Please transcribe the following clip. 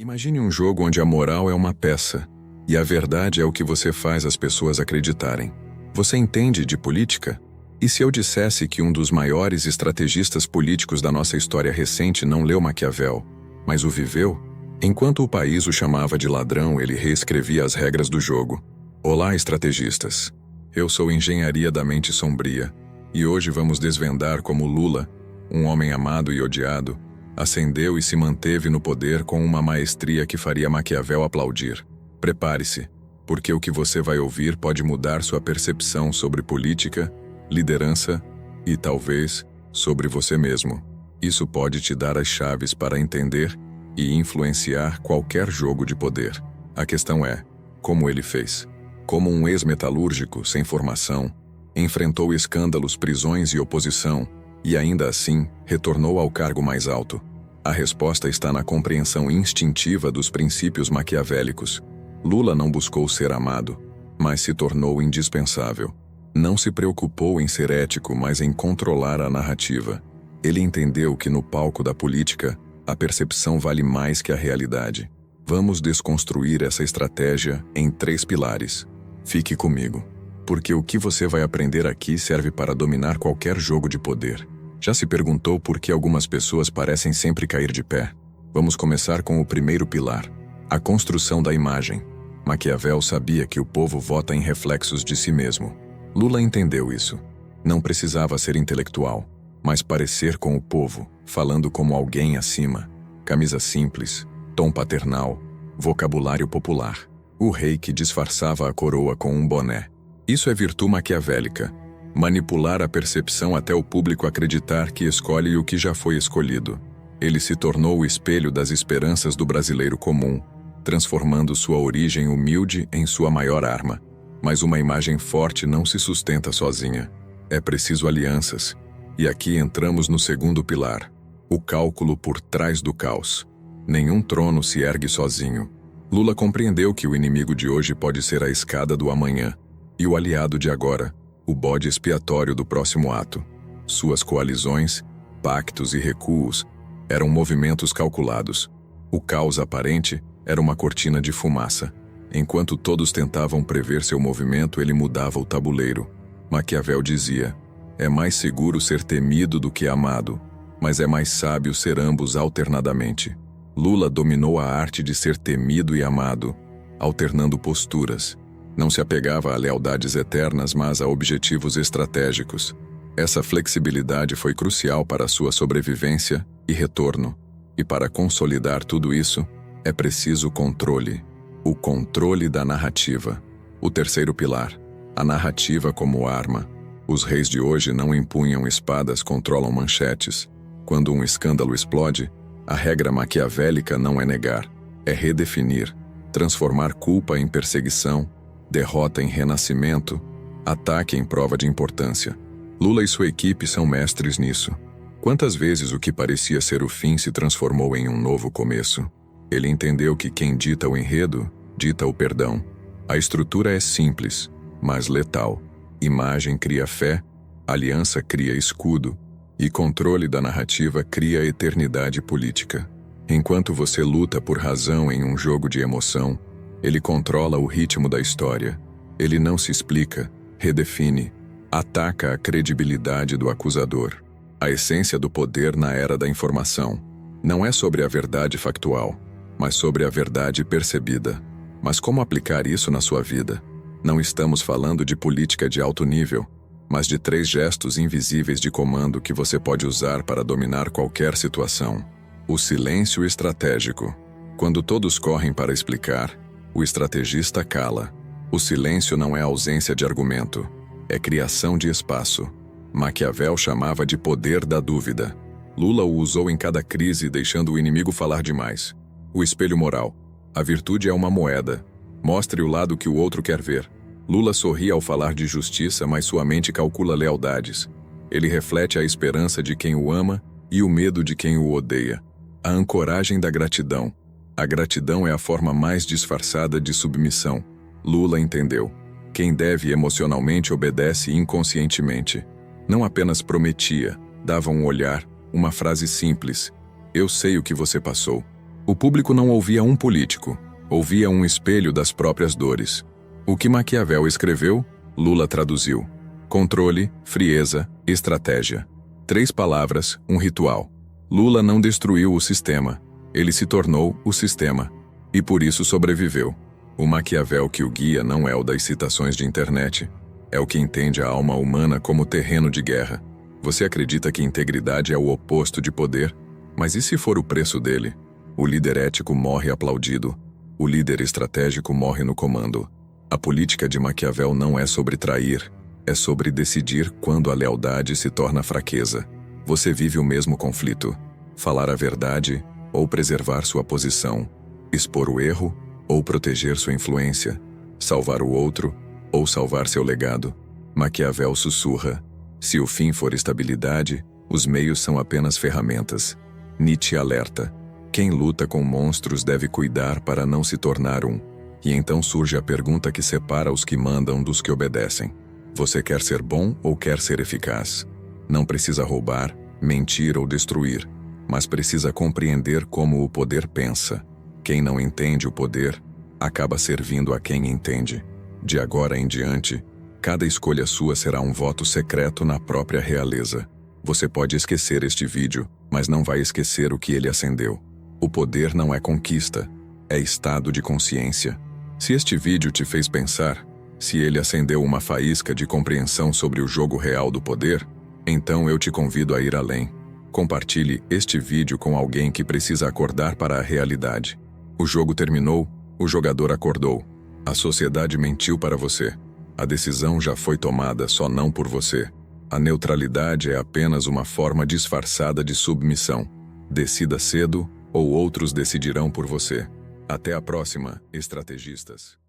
Imagine um jogo onde a moral é uma peça e a verdade é o que você faz as pessoas acreditarem. Você entende de política? E se eu dissesse que um dos maiores estrategistas políticos da nossa história recente não leu Maquiavel, mas o viveu? Enquanto o país o chamava de ladrão, ele reescrevia as regras do jogo. Olá, estrategistas. Eu sou Engenharia da Mente Sombria, e hoje vamos desvendar como Lula, um homem amado e odiado, ascendeu e se manteve no poder com uma maestria que faria Maquiavel aplaudir. Prepare-se, porque o que você vai ouvir pode mudar sua percepção sobre política, liderança e, talvez, sobre você mesmo. Isso pode te dar as chaves para entender e influenciar qualquer jogo de poder. A questão é, como ele fez? Como um ex-metalúrgico sem formação, enfrentou escândalos, prisões e oposição, e ainda assim retornou ao cargo mais alto. A resposta está na compreensão instintiva dos princípios maquiavélicos. Lula não buscou ser amado, mas se tornou indispensável. Não se preocupou em ser ético, mas em controlar a narrativa. Ele entendeu que no palco da política, a percepção vale mais que a realidade. Vamos desconstruir essa estratégia em 3 pilares. Fique comigo, porque o que você vai aprender aqui serve para dominar qualquer jogo de poder. Já se perguntou por que algumas pessoas parecem sempre cair de pé? Vamos começar com o primeiro pilar, a construção da imagem. Maquiavel sabia que o povo vota em reflexos de si mesmo. Lula entendeu isso. Não precisava ser intelectual, mas parecer com o povo, falando como alguém acima. Camisa simples, tom paternal, vocabulário popular. O rei que disfarçava a coroa com um boné. Isso é virtude maquiavélica. Manipular a percepção até o público acreditar que escolhe o que já foi escolhido. Ele se tornou o espelho das esperanças do brasileiro comum, transformando sua origem humilde em sua maior arma. Mas uma imagem forte não se sustenta sozinha. É preciso alianças. E aqui entramos no segundo pilar, o cálculo por trás do caos. Nenhum trono se ergue sozinho. Lula compreendeu que o inimigo de hoje pode ser a escada do amanhã, e o aliado de agora, o bode expiatório do próximo ato. Suas coalizões, pactos e recuos eram movimentos calculados. O caos aparente era uma cortina de fumaça. Enquanto todos tentavam prever seu movimento, ele mudava o tabuleiro. Maquiavel dizia: é mais seguro ser temido do que amado, mas é mais sábio ser ambos alternadamente. Lula dominou a arte de ser temido e amado, alternando posturas. Não se apegava a lealdades eternas, mas a objetivos estratégicos. Essa flexibilidade foi crucial para sua sobrevivência e retorno. E para consolidar tudo isso, é preciso controle. O controle da narrativa. O terceiro pilar, a narrativa como arma. Os reis de hoje não empunham espadas, controlam manchetes. Quando um escândalo explode, a regra maquiavélica não é negar, é redefinir, transformar culpa em perseguição, derrota em renascimento, ataque em prova de importância. Lula e sua equipe são mestres nisso. Quantas vezes o que parecia ser o fim se transformou em um novo começo? Ele entendeu que quem dita o enredo, dita o perdão. A estrutura é simples, mas letal. Imagem cria fé, aliança cria escudo, e controle da narrativa cria eternidade política. Enquanto você luta por razão em um jogo de emoção, ele controla o ritmo da história. Ele não se explica, redefine, ataca a credibilidade do acusador. A essência do poder na era da informação não é sobre a verdade factual, mas sobre a verdade percebida. Mas como aplicar isso na sua vida? Não estamos falando de política de alto nível, mas de 3 gestos invisíveis de comando que você pode usar para dominar qualquer situação. O silêncio estratégico. Quando todos correm para explicar, o estrategista cala. O silêncio não é ausência de argumento, é criação de espaço. Maquiavel chamava de poder da dúvida. Lula o usou em cada crise, deixando o inimigo falar demais. O espelho moral. A virtude é uma moeda. Mostre o lado que o outro quer ver. Lula sorri ao falar de justiça, mas sua mente calcula lealdades. Ele reflete a esperança de quem o ama e o medo de quem o odeia. A ancoragem da gratidão. A gratidão é a forma mais disfarçada de submissão. Lula entendeu. Quem deve emocionalmente obedece inconscientemente. Não apenas prometia, dava um olhar, uma frase simples. Eu sei o que você passou. O público não ouvia um político, ouvia um espelho das próprias dores. O que Maquiavel escreveu, Lula traduziu. Controle, frieza, estratégia. 3 palavras, um ritual. Lula não destruiu o sistema, ele se tornou o sistema. E por isso sobreviveu. O Maquiavel que o guia não é o das citações de internet, é o que entende a alma humana como terreno de guerra. Você acredita que integridade é o oposto de poder? Mas e se for o preço dele? O líder ético morre aplaudido, o líder estratégico morre no comando. A política de Maquiavel não é sobre trair, é sobre decidir quando a lealdade se torna fraqueza. Você vive o mesmo conflito: falar a verdade ou preservar sua posição, expor o erro ou proteger sua influência, salvar o outro ou salvar seu legado. Maquiavel sussurra: se o fim for estabilidade, os meios são apenas ferramentas. Nietzsche alerta: quem luta com monstros deve cuidar para não se tornar um. E então surge a pergunta que separa os que mandam dos que obedecem. Você quer ser bom ou quer ser eficaz? Não precisa roubar, mentir ou destruir, mas precisa compreender como o poder pensa. Quem não entende o poder, acaba servindo a quem entende. De agora em diante, cada escolha sua será um voto secreto na própria realeza. Você pode esquecer este vídeo, mas não vai esquecer o que ele acendeu. O poder não é conquista, é estado de consciência. Se este vídeo te fez pensar, se ele acendeu uma faísca de compreensão sobre o jogo real do poder, então eu te convido a ir além. Compartilhe este vídeo com alguém que precisa acordar para a realidade. O jogo terminou, o jogador acordou. A sociedade mentiu para você. A decisão já foi tomada, só não por você. A neutralidade é apenas uma forma disfarçada de submissão. Decida cedo, ou outros decidirão por você. Até a próxima, estrategistas.